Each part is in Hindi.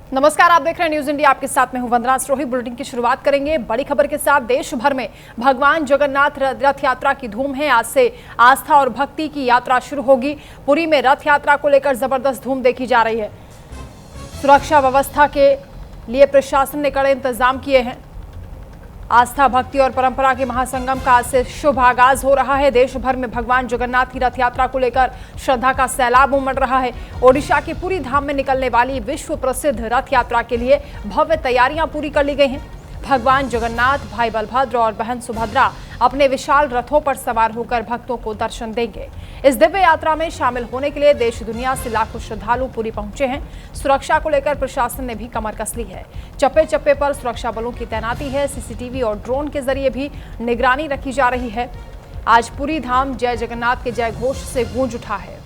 नमस्कार, आप देख रहे हैं न्यूज इंडिया। आपके साथ में हूं वंदना स्रोही। बुलेटिन की शुरुआत करेंगे बड़ी खबर के साथ। देश भर में भगवान जगन्नाथ रथ यात्रा की धूम है। आज से आस्था और भक्ति की यात्रा शुरू होगी। पुरी में रथ यात्रा को लेकर जबरदस्त धूम देखी जा रही है। सुरक्षा व्यवस्था के लिए प्रशासन ने कड़े इंतजाम किए हैं। आस्था, भक्ति और परंपरा के महासंगम का आज से शुभ आगाज हो रहा है। देश भर में भगवान जगन्नाथ की रथ यात्रा को लेकर श्रद्धा का सैलाब उमड़ रहा है। ओडिशा के पुरी धाम में निकलने वाली विश्व प्रसिद्ध रथ यात्रा के लिए भव्य तैयारियां पूरी कर ली गई हैं। भगवान जगन्नाथ, भाई बलभद्र और बहन सुभद्रा अपने विशाल रथों पर सवार होकर भक्तों को दर्शन देंगे। इस दिव्य यात्रा में शामिल होने के लिए देश दुनिया से लाखों श्रद्धालु पुरी पहुंचे हैं। सुरक्षा को लेकर प्रशासन ने भी कमर कस ली है। चप्पे चप्पे पर सुरक्षा बलों की तैनाती है। सीसीटीवी और ड्रोन के जरिए भी निगरानी रखी जा रही है। आज पुरी धाम जय जगन्नाथ के जय घोष से गूंज उठा है।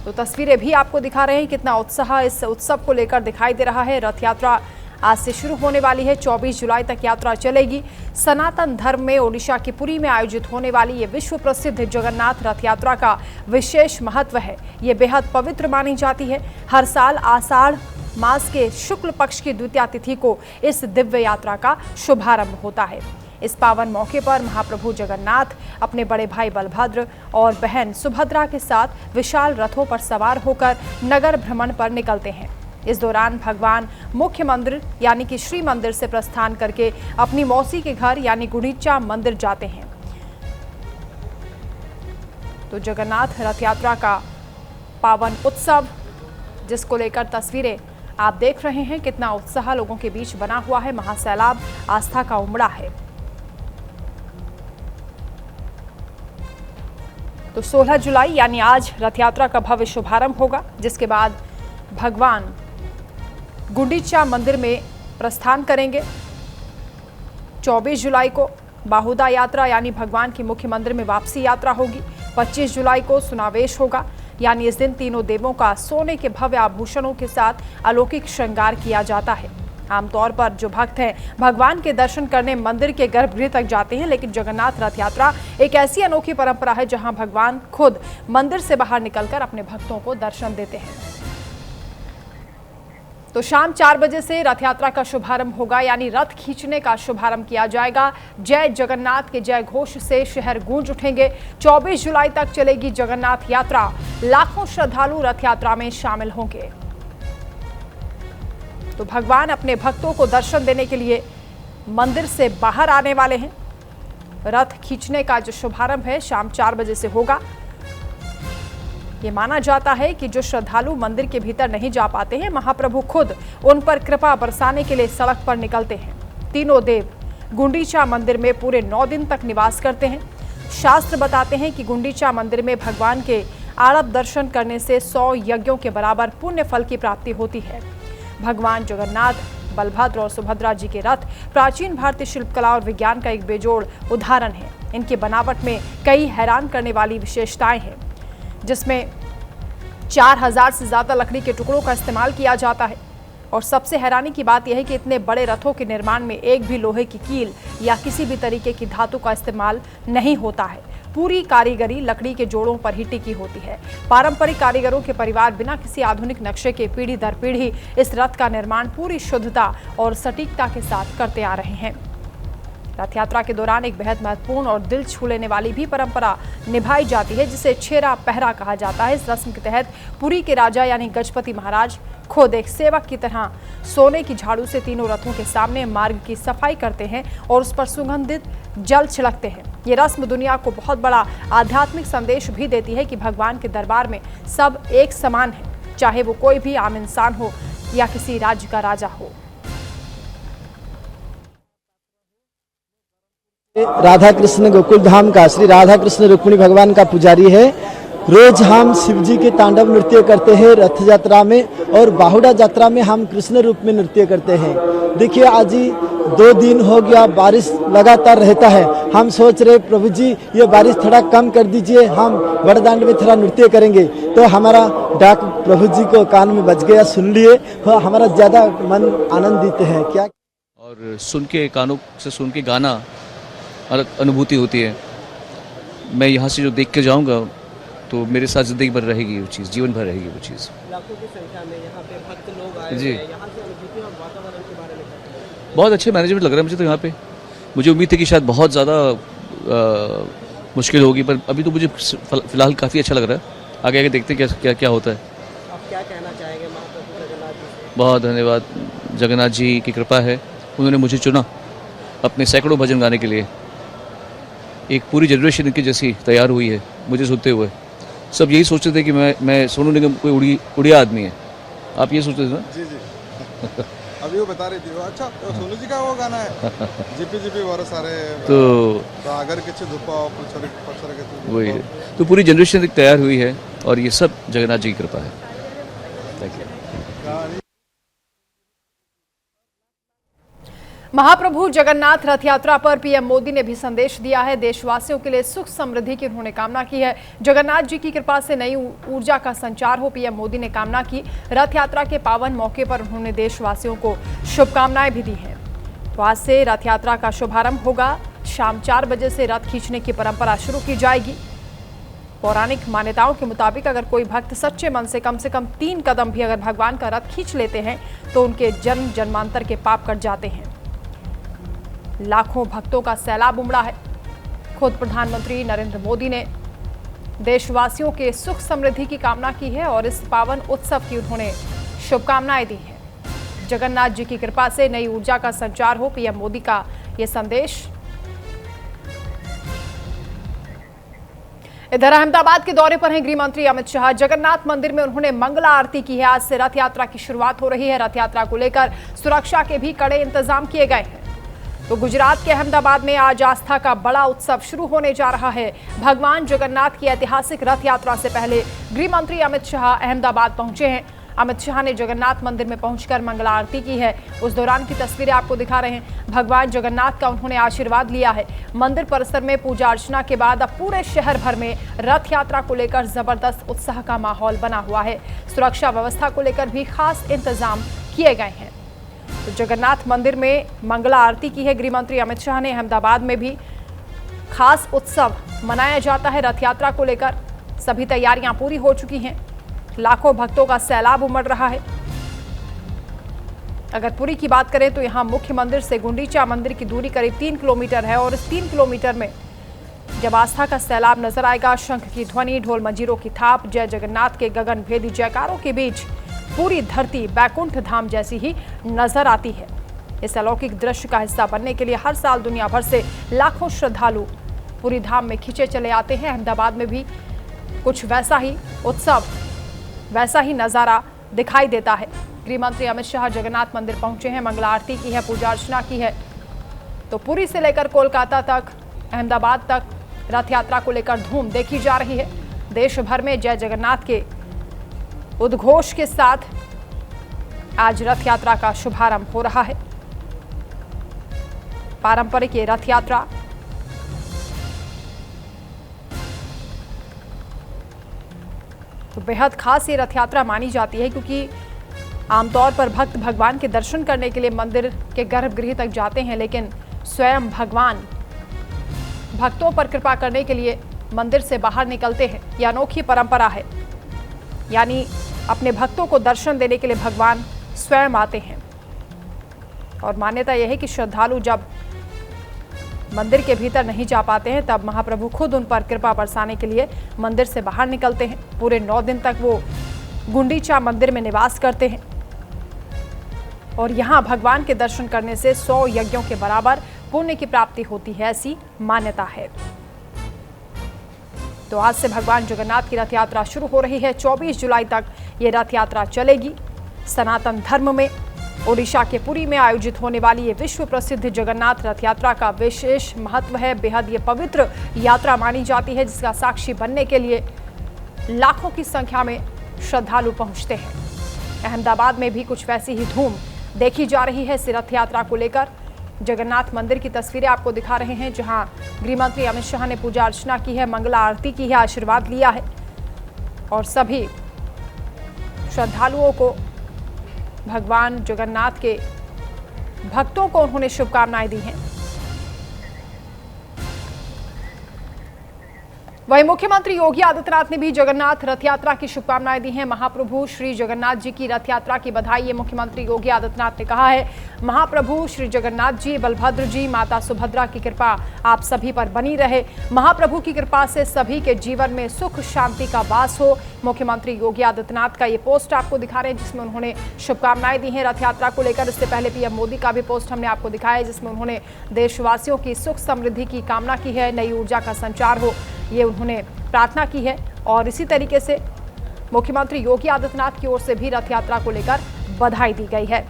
तो तस्वीरें भी आपको दिखा रहे हैं कितना उत्साह इस उत्सव को लेकर दिखाई दे रहा है। रथ यात्रा आज से शुरू होने वाली है। 24 जुलाई तक यात्रा चलेगी। सनातन धर्म में ओडिशा की पुरी में आयोजित होने वाली ये विश्व प्रसिद्ध जगन्नाथ रथ यात्रा का विशेष महत्व है। ये बेहद पवित्र मानी जाती है। हर साल आषाढ़ मास के शुक्ल पक्ष की द्वितीया तिथि को इस दिव्य यात्रा का शुभारंभ होता है। इस पावन मौके पर महाप्रभु जगन्नाथ अपने बड़े भाई बलभद्र और बहन सुभद्रा के साथ विशाल रथों पर सवार होकर नगर भ्रमण पर निकलते हैं। इस दौरान भगवान मुख्य मंदिर यानी कि श्री मंदिर से प्रस्थान करके अपनी मौसी के घर यानी गुंडीचा मंदिर जाते हैं। तो जगन्नाथ रथ यात्रा का पावन उत्सव जिसको लेकर तस्वीरें आप देख रहे हैं, कितना उत्साह लोगों के बीच बना हुआ है। महासैलाब आस्था का उमड़ा है। तो 16 जुलाई यानी आज रथ यात्रा का भव्य शुभारंभ होगा, जिसके बाद भगवान गुंडीचा मंदिर में प्रस्थान करेंगे। 24 जुलाई को बाहुदा यात्रा यानी भगवान की मुख्य मंदिर में वापसी यात्रा होगी। 25 जुलाई को सुनावेश होगा, यानी इस दिन तीनों देवों का सोने के भव्य आभूषणों के साथ अलौकिक श्रृंगार किया जाता है। आमतौर पर जो भक्त हैं भगवान के दर्शन करने मंदिर के गर्भगृह तक जाते हैं, लेकिन जगन्नाथ रथ यात्रा एक ऐसी अनोखी परंपरा है जहां भगवान खुद मंदिर से बाहर निकलकर अपने भक्तों को दर्शन देते हैं। तो शाम 4 बजे से रथ यात्रा का शुभारंभ होगा, यानी रथ खींचने का शुभारंभ किया जाएगा। जय जगन्नाथ के जय घोष से शहर गूंज उठेंगे। 24 जुलाई तक चलेगी जगन्नाथ यात्रा। लाखों श्रद्धालु रथ यात्रा में शामिल होंगे। तो भगवान अपने भक्तों को दर्शन देने के लिए मंदिर से बाहर आने वाले हैं। रथ खींचने का जो शुभारंभ है शाम 4 बजे से होगा। ये माना जाता है कि जो श्रद्धालु मंदिर के भीतर नहीं जा पाते हैं, महाप्रभु खुद उन पर कृपा बरसाने के लिए सड़क पर निकलते हैं। तीनों देव गुंडीचा मंदिर में पूरे 9 दिन तक निवास करते हैं। शास्त्र बताते हैं कि गुंडीचा मंदिर में भगवान के आड़प दर्शन करने से 100 यज्ञों के बराबर पुण्य फल की प्राप्ति होती है। भगवान जगन्नाथ, बलभद्र और सुभद्रा जी के रथ प्राचीन भारतीय शिल्पकला और विज्ञान का एक बेजोड़ उदाहरण है। इनकी बनावट में कई हैरान करने वाली विशेषताएं हैं, जिसमें 4000 से ज्यादा लकड़ी के टुकड़ों का इस्तेमाल किया जाता है। और सबसे हैरानी की बात यह है कि इतने बड़े रथों के निर्माण में एक भी लोहे की कील या किसी भी तरीके की धातु का इस्तेमाल नहीं होता है। पूरी कारीगरी लकड़ी के जोड़ों पर ही टिकी होती है। पारंपरिक कारीगरों के परिवार बिना किसी आधुनिक नक्शे के पीढ़ी दर पीढ़ी इस रथ का निर्माण पूरी शुद्धता और सटीकता के साथ करते आ रहे हैं। रथ यात्रा के दौरान एक बेहद महत्वपूर्ण और दिल छू लेने वाली भी परंपरा निभाई जाती है, जिसे छेरा पहरा कहा जाता है। इस रस्म के तहत पुरी के राजा यानी गजपति महाराज खुद एक सेवक की तरह सोने की झाड़ू से तीनों रथों के सामने मार्ग की सफाई करते हैं और उस पर सुगंधित जल छिड़कते हैं। ये रस्म दुनिया को बहुत बड़ा आध्यात्मिक संदेश भी देती है कि भगवान के दरबार में सब एक समान है, चाहे वो कोई भी आम इंसान हो या किसी राज्य का राजा हो। राधा कृष्ण गोकुल धाम का श्री राधा कृष्ण रुक्मिणी भगवान का पुजारी है। रोज हम शिव जी के तांडव नृत्य करते हैं रथ यात्रा में, और बाहुड़ा यात्रा में हम कृष्ण रूप में नृत्य करते हैं। देखिए आज ही 2 दिन हो गया, बारिश लगातार रहता है। हम सोच रहे प्रभु जी ये बारिश थोड़ा कम कर दीजिए, हम बड़दांड में थोड़ा नृत्य करेंगे। तो हमारा डाक प्रभु जी को कान में बज गया, सुन लिए, हमारा ज्यादा मन आनंदित है। क्या और सुन के कानों से सुन के गाना अलग अनुभूति होती है। मैं यहाँ से जो देख के जाऊँगा तो मेरे साथ ज़िंदगी भर रहेगी वो चीज़, जीवन भर रहेगी वो चीज़। लाखों की संख्या में यहाँ पे भक्त लोग आए आए जी। हुए हैं, यहाँ से अनुभूति और वातावरण के बारे में क्या कहेंगे? बहुत अच्छे मैनेजमेंट लग रहा है मुझे तो यहाँ पे। मुझे उम्मीद थी कि शायद बहुत ज़्यादा मुश्किल होगी, पर अभी तो मुझे फ़िलहाल काफ़ी अच्छा लग रहा है। आगे आगे देखते हैं क्या क्या क्या होता है। आप क्या कहना चाहेंगे महाप्रभु जगन्नाथ जी से? बहुत धन्यवाद, जगन्नाथ जी की कृपा है, उन्होंने मुझे चुना अपने सैकड़ों भजन गाने के लिए। एक पूरी जनरेशन इनकी जैसी तैयार हुई है मुझे सुनते हुए। सब यही सोचते थे कि मैं सोनू निगम कोई उड़िया आदमी है। आप ये सोचते थे ना? जी जी अभी वो बता रही थी वो, अच्छा तो सोनू जी का वो गाना है जिपी जिपी बहुत सारे तो अगर किसी धुप्पा वही है। तो पूरी जनरेशन एक तैयार हुई है और ये सब जगन्नाथ जी की कृपा है। Thank you. महाप्रभु जगन्नाथ रथ यात्रा पर पीएम मोदी ने भी संदेश दिया है। देशवासियों के लिए सुख समृद्धि की उन्होंने कामना की है। जगन्नाथ जी की कृपा से नई ऊर्जा का संचार हो, पीएम मोदी ने कामना की। रथ यात्रा के पावन मौके पर उन्होंने देशवासियों को शुभकामनाएं भी दी हैं। तो आज से रथ यात्रा का शुभारंभ होगा। शाम 4 बजे से रथ खींचने की परंपरा शुरू की जाएगी। पौराणिक मान्यताओं के मुताबिक अगर कोई भक्त सच्चे मन से कम 3 कदम भी अगर भगवान का रथ खींच लेते हैं तो उनके जन्म जन्मांतर के पाप कट जाते हैं। लाखों भक्तों का सैलाब उमड़ा है। खुद प्रधानमंत्री नरेंद्र मोदी ने देशवासियों के सुख समृद्धि की कामना की है और इस पावन उत्सव की उन्होंने शुभकामनाएं दी हैं। जगन्नाथ जी की कृपा से नई ऊर्जा का संचार हो, पीएम मोदी का यह संदेश। इधर अहमदाबाद के दौरे पर हैं गृह मंत्री अमित शाह। जगन्नाथ मंदिर में उन्होंने मंगला आरती की है। आज से रथ यात्रा की शुरुआत हो रही है। रथ यात्रा को लेकर सुरक्षा के भी कड़े इंतजाम किए गए हैं। तो गुजरात के अहमदाबाद में आज आस्था का बड़ा उत्सव शुरू होने जा रहा है। भगवान जगन्नाथ की ऐतिहासिक रथ यात्रा से पहले गृह मंत्री अमित शाह अहमदाबाद पहुंचे हैं। अमित शाह ने जगन्नाथ मंदिर में पहुंचकर मंगला आरती की है। उस दौरान की तस्वीरें आपको दिखा रहे हैं। भगवान जगन्नाथ का उन्होंने आशीर्वाद लिया है। मंदिर परिसर में पूजा अर्चना के बाद अब पूरे शहर भर में रथ यात्रा को लेकर जबरदस्त उत्साह का माहौल बना हुआ है। सुरक्षा व्यवस्था को लेकर भी खास इंतजाम किए गए हैं। तो जगन्नाथ मंदिर में मंगला आरती की है गृह मंत्री अमित शाह ने। अहमदाबाद में भी खास उत्सव मनाया जाता है रथ यात्रा को लेकर। सभी तैयारियां पूरी हो चुकी हैं। लाखों भक्तों का सैलाब उमड़ रहा है। अगर पुरी की बात करें तो यहां मुख्य मंदिर से गुंडीचा मंदिर की दूरी करीब 3 किलोमीटर है और इस 3 किलोमीटर में जब आस्था का सैलाब नजर आएगा, शंख की ध्वनि, ढोल मंजीरों की थाप, जय जगन्नाथ के गगन भेदी जयकारों के बीच पूरी धरती बैकुंठ धाम जैसी ही नजर आती है। इस अलौकिक दृश्य का हिस्सा बनने के लिए हर साल दुनिया भर से लाखों श्रद्धालु पूरी धाम में खींचे चले आते हैं। अहमदाबाद में भी कुछ वैसा ही उत्सव, वैसा ही नजारा दिखाई देता है। गृह मंत्री अमित शाह जगन्नाथ मंदिर पहुंचे हैं। मंगला आरती की है, पूजा अर्चना की है। तो पुरी से लेकर कोलकाता तक, अहमदाबाद तक रथ यात्रा को लेकर धूम देखी जा रही है। देश भर में जय जगन्नाथ के उद्घोष के साथ आज रथ यात्रा का शुभारंभ हो रहा है। पारंपरिक ये रथ यात्रा तो बेहद खास ये रथ यात्रा मानी जाती है, क्योंकि आमतौर पर भक्त भगवान के दर्शन करने के लिए मंदिर के गर्भगृह तक जाते हैं, लेकिन स्वयं भगवान भक्तों पर कृपा करने के लिए मंदिर से बाहर निकलते हैं। यह अनोखी परंपरा है, यानी अपने भक्तों को दर्शन देने के लिए भगवान स्वयं आते हैं। और मान्यता यह है कि श्रद्धालु जब मंदिर के भीतर नहीं जा पाते हैं तब महाप्रभु खुद उन पर कृपा बरसाने के लिए मंदिर से बाहर निकलते हैं। पूरे 9 दिन तक वो गुंडीचा मंदिर में निवास करते हैं और यहाँ भगवान के दर्शन करने से 100 यज्ञों के बराबर पुण्य की प्राप्ति होती है, ऐसी मान्यता है। तो आज से भगवान जगन्नाथ की रथ यात्रा शुरू हो रही है। 24 जुलाई तक ये रथ यात्रा चलेगी। सनातन धर्म में ओडिशा के पुरी में आयोजित होने वाली ये विश्व प्रसिद्ध जगन्नाथ रथ यात्रा का विशेष महत्व है। बेहद ये पवित्र यात्रा मानी जाती है, जिसका साक्षी बनने के लिए लाखों की संख्या में श्रद्धालु पहुंचते हैं। अहमदाबाद में भी कुछ वैसी ही धूम देखी जा रही है इस रथ यात्रा को लेकर। जगन्नाथ मंदिर की तस्वीरें आपको दिखा रहे हैं, जहां गृह मंत्री अमित शाह ने पूजा अर्चना की है, मंगला आरती की है, आशीर्वाद लिया है और सभी श्रद्धालुओं को, भगवान जगन्नाथ के भक्तों को उन्होंने शुभकामनाएं दी हैं। वहीं मुख्यमंत्री योगी आदित्यनाथ ने भी जगन्नाथ रथ यात्रा की शुभकामनाएं दी हैं। महाप्रभु श्री जगन्नाथ जी की रथ यात्रा की बधाई ये मुख्यमंत्री योगी आदित्यनाथ ने कहा है, महाप्रभु श्री जगन्नाथ जी, बलभद्र जी, माता सुभद्रा की कृपा आप सभी पर बनी रहे। महाप्रभु की कृपा से सभी के जीवन में सुख शांति का वास हो। मुख्यमंत्री योगी आदित्यनाथ का ये पोस्ट आपको दिखा रहे हैं जिसमें उन्होंने शुभकामनाएं दी हैं रथ यात्रा को लेकर। इससे पहले पीएम मोदी का भी पोस्ट हमने आपको दिखाया है जिसमें उन्होंने देशवासियों की सुख समृद्धि की कामना की है, नई ऊर्जा का संचार हो, ये उन्होंने प्रार्थना की है। और इसी तरीके से मुख्यमंत्री योगी आदित्यनाथ की ओर से भी रथ यात्रा को लेकर बधाई दी गई है।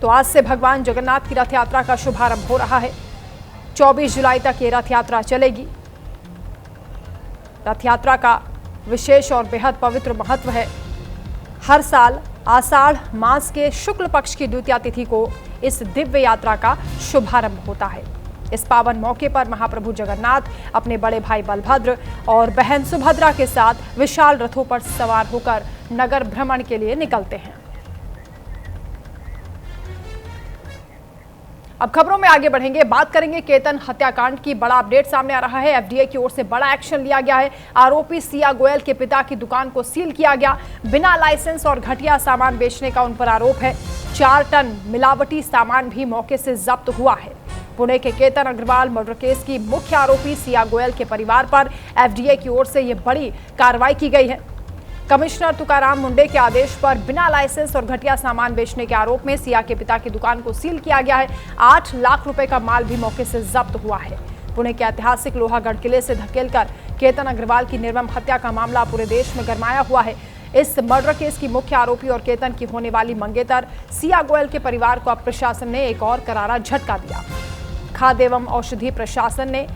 तो आज से भगवान जगन्नाथ की रथ यात्रा का शुभारंभ हो रहा है। 24 जुलाई तक ये रथ यात्रा चलेगी। रथ यात्रा का विशेष और बेहद पवित्र महत्व है। हर साल आषाढ़ मास के शुक्ल पक्ष की द्वितीया तिथि को इस दिव्य यात्रा का शुभारंभ होता है। इस पावन मौके पर महाप्रभु जगन्नाथ अपने बड़े भाई बलभद्र और बहन सुभद्रा के साथ विशाल रथों पर सवार होकर नगर भ्रमण के लिए निकलते हैं। अब खबरों में आगे बढ़ेंगे, बात करेंगे केतन हत्याकांड की। बड़ा अपडेट सामने आ रहा है। एफडीए की ओर से बड़ा एक्शन लिया गया है। आरोपी सिया गोयल के पिता की दुकान को सील किया गया। बिना लाइसेंस और घटिया सामान बेचने का उन पर आरोप है। 4 टन मिलावटी सामान भी मौके से जब्त हुआ है। पुणे के केतन अग्रवाल मर्डर केस की मुख्य आरोपी सिया गोयल के परिवार पर एफडीए की ओर से यह बड़ी कार्रवाई की गई है। कमिश्नर तुकाराम मुंडे के आदेश पर बिना लाइसेंस और घटिया सामान बेचने के आरोप में सिया के पिता की दुकान को सील किया गया है। 8 लाख रुपए का माल भी मौके से जब्त हुआ है। पुणे के ऐतिहासिक लोहागढ़ किले से धकेलकर केतन अग्रवाल की निर्मम हत्या का मामला पूरे देश में गरमाया हुआ है। इस मर्डर केस की मुख्य आरोपी और केतन की होने वाली मंगेतर सिया गोयल के परिवार को अब प्रशासन ने एक और करारा झटका दिया। खाद्य एवं औषधि प्रशासन ने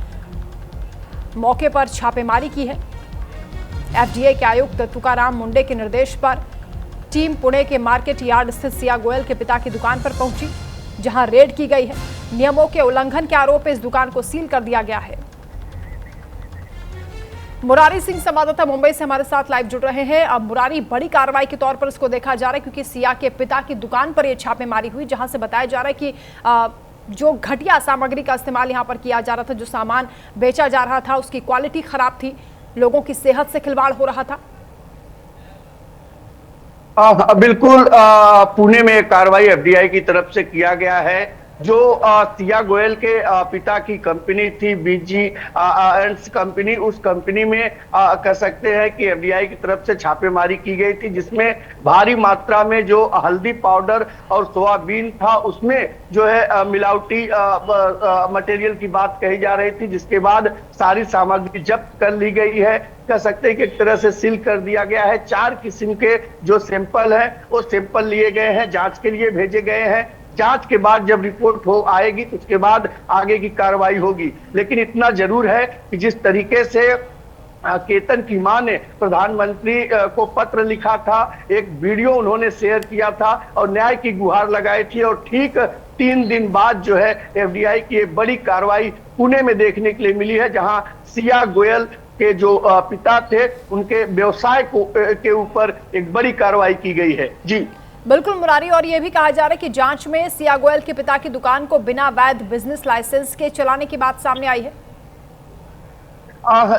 मौके पर छापेमारी की है। एफडीए के आयुक्त तुकाराम मुंडे के निर्देश पर टीम पुणे के मार्केट यार्ड स्थित सिया गोयल के पिता की दुकान पर पहुंची, जहां रेड की गई है। नियमों के उल्लंघन के आरोप में इस दुकान को सील कर दिया गया है। मुरारी सिंह संवाददाता मुंबई से हमारे साथ लाइव जुड़ रहे हैं। अब मुरारी, बड़ी कार्रवाई के तौर पर इसको देखा जा रहा है क्योंकि सिया के पिता की दुकान पर यह छापेमारी हुई, जहां से बताया जा रहा है कि जो घटिया सामग्री का इस्तेमाल यहां पर किया जा रहा था, जो सामान बेचा जा रहा था उसकी क्वालिटी खराब थी, लोगों की सेहत से खिलवाड़ हो रहा था। बिल्कुल, पुणे में कार्रवाई एफडीआई की तरफ से किया गया है। जो सिया गोयल के पिता की कंपनी थी बीजी एंड्स कंपनी, उस कंपनी में कह सकते हैं कि एफडीआई की तरफ से छापेमारी की गई थी, जिसमें भारी मात्रा में जो हल्दी पाउडर और सोयाबीन था उसमें जो है मिलावटी मटेरियल की बात कही जा रही थी, जिसके बाद सारी सामग्री जब्त कर ली गई है। कह सकते हैं कि एक तरह से सील कर दिया गया है। 4 किस्म के जो सैंपल हैं वो सैंपल लिए गए हैं, जांच के लिए भेजे गए हैं। जांच के बाद जब रिपोर्ट हो आएगी तो उसके बाद आगे की कार्रवाई होगी। लेकिन इतना जरूर है कि जिस तरीके से केतन की मां ने प्रधानमंत्री को पत्र लिखा था, एक वीडियो उन्होंने शेयर किया था और न्याय की गुहार लगाई थी, और ठीक 3 दिन बाद जो है एफडीआई की एक बड़ी कार्रवाई पुणे में देखने के लिए मिली है, जहां सिया गोयल के जो पिता थे उनके व्यवसाय के ऊपर एक बड़ी कार्रवाई की गई है। जी बिल्कुल मुरारी, और यह भी कहा जा रहा है कि जांच में सिया गोयल के पिता की दुकान को बिना वैध बिजनेस लाइसेंस के चलाने की बात सामने आई है।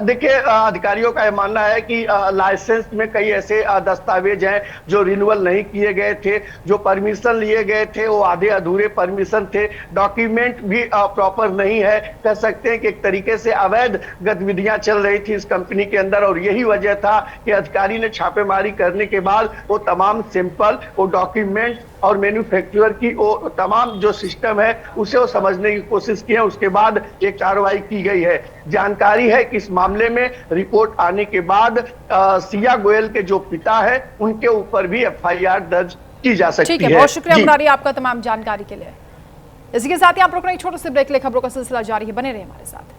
देखिए, अधिकारियों का यह मानना है कि लाइसेंस में कई ऐसे दस्तावेज हैं जो रिन्यूअल नहीं किए गए थे, जो परमिशन लिए गए थे वो आधे अधूरे परमिशन थे, डॉक्यूमेंट भी प्रॉपर नहीं है। कह सकते हैं कि एक तरीके से अवैध गतिविधियां चल रही थी इस कंपनी के अंदर, और यही वजह था कि अधिकारी ने छापेमारी करने के बाद वो तमाम सैंपल, वो डॉक्यूमेंट और मैन्युफैक्चरर की वो तमाम जो सिस्टम है उसे वो समझने की कोशिश की है। उसके बाद एक कार्रवाई की गई है। जानकारी है कि इस मामले में रिपोर्ट आने के बाद सिया गोयल के जो पिता है उनके ऊपर भी एफआईआर दर्ज की जा सकती है। ठीक है, बहुत शुक्रिया मुरारी आपका तमाम जानकारी के लिए। इसी के साथ ही आप रुक रहे, छोटे से ब्रेक ले, खबरों का सिलसिला जारी है, बने रहे हमारे साथ।